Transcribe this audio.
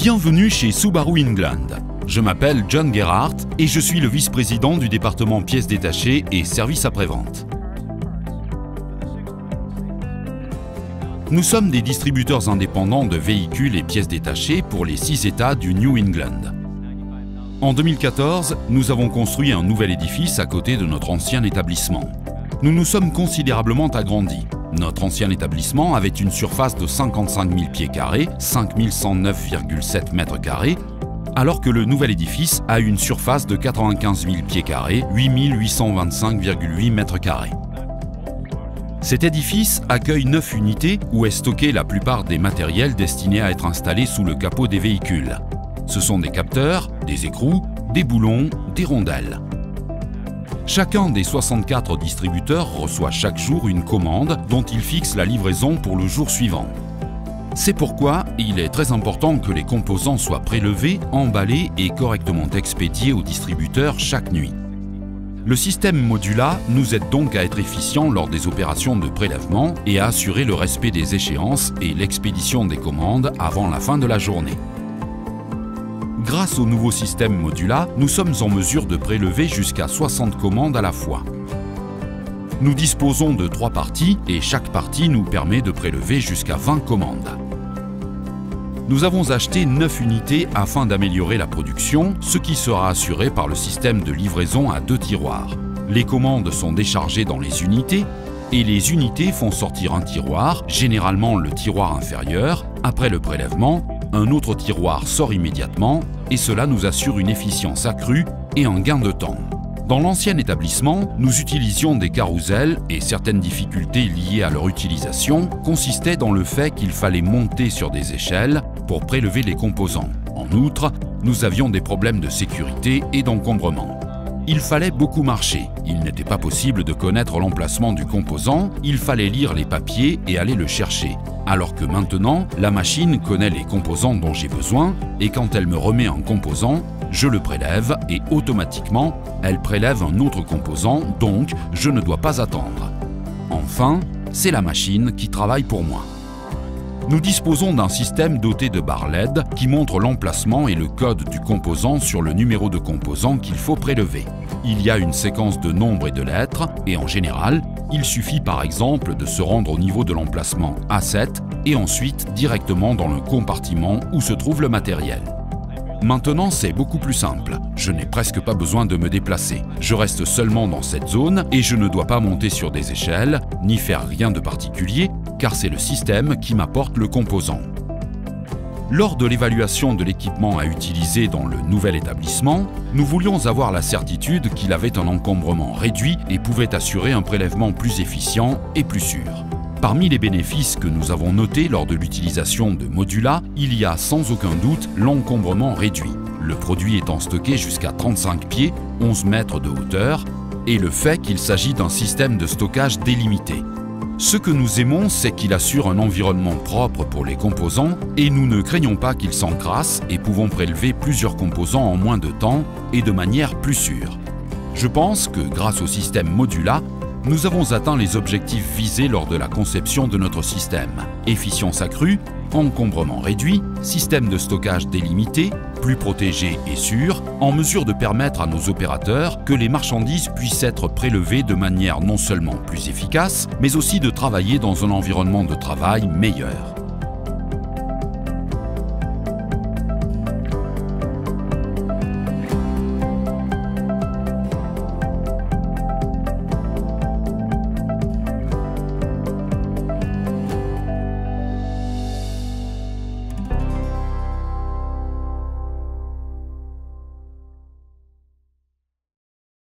Bienvenue chez Subaru England. Je m'appelle John Gerhardt et je suis le vice-président du département pièces détachées et services après-vente. Nous sommes des distributeurs indépendants de véhicules et pièces détachées pour les 6 États du New England. En 2014, nous avons construit un nouvel édifice à côté de notre ancien établissement. Nous nous sommes considérablement agrandis. Notre ancien établissement avait une surface de 55 000 pieds carrés, 5 109,7 mètres carrés, alors que le nouvel édifice a une surface de 95 000 pieds carrés, 8 825,8 mètres carrés. Cet édifice accueille 9 unités où est stocké la plupart des matériels destinés à être installés sous le capot des véhicules. Ce sont des capteurs, des écrous, des boulons, des rondelles. Chacun des 64 distributeurs reçoit chaque jour une commande dont il fixe la livraison pour le jour suivant. C'est pourquoi il est très important que les composants soient prélevés, emballés et correctement expédiés aux distributeurs chaque nuit. Le système Modula nous aide donc à être efficients lors des opérations de prélèvement et à assurer le respect des échéances et l'expédition des commandes avant la fin de la journée. Grâce au nouveau système Modula, nous sommes en mesure de prélever jusqu'à 60 commandes à la fois. Nous disposons de 3 parties et chaque partie nous permet de prélever jusqu'à 20 commandes. Nous avons acheté 9 unités afin d'améliorer la production, ce qui sera assuré par le système de livraison à 2 tiroirs. Les commandes sont déchargées dans les unités et les unités font sortir un tiroir, généralement le tiroir inférieur. Après le prélèvement, un autre tiroir sort immédiatement et cela nous assure une efficience accrue et un gain de temps. Dans l'ancien établissement, nous utilisions des carousels et certaines difficultés liées à leur utilisation consistaient dans le fait qu'il fallait monter sur des échelles pour prélever les composants. En outre, nous avions des problèmes de sécurité et d'encombrement. Il fallait beaucoup marcher. Il n'était pas possible de connaître l'emplacement du composant, il fallait lire les papiers et aller le chercher. Alors que maintenant, la machine connaît les composants dont j'ai besoin et quand elle me remet un composant, je le prélève et automatiquement, elle prélève un autre composant, donc je ne dois pas attendre. Enfin, c'est la machine qui travaille pour moi. Nous disposons d'un système doté de barres LED qui montre l'emplacement et le code du composant sur le numéro de composant qu'il faut prélever. Il y a une séquence de nombres et de lettres et en général, il suffit par exemple de se rendre au niveau de l'emplacement A7 et ensuite directement dans le compartiment où se trouve le matériel. Maintenant, c'est beaucoup plus simple. Je n'ai presque pas besoin de me déplacer. Je reste seulement dans cette zone et je ne dois pas monter sur des échelles, ni faire rien de particulier, car c'est le système qui m'apporte le composant. Lors de l'évaluation de l'équipement à utiliser dans le nouvel établissement, nous voulions avoir la certitude qu'il avait un encombrement réduit et pouvait assurer un prélèvement plus efficient et plus sûr. Parmi les bénéfices que nous avons notés lors de l'utilisation de Modula, il y a sans aucun doute l'encombrement réduit, le produit étant stocké jusqu'à 35 pieds, 11 mètres de hauteur, et le fait qu'il s'agit d'un système de stockage délimité. Ce que nous aimons, c'est qu'il assure un environnement propre pour les composants et nous ne craignons pas qu'ils s'encrassent et pouvons prélever plusieurs composants en moins de temps et de manière plus sûre. Je pense que grâce au système Modula, nous avons atteint les objectifs visés lors de la conception de notre système. Efficience accrue, encombrement réduit, système de stockage délimité, plus protégé et sûr, en mesure de permettre à nos opérateurs que les marchandises puissent être prélevées de manière non seulement plus efficace, mais aussi de travailler dans un environnement de travail meilleur.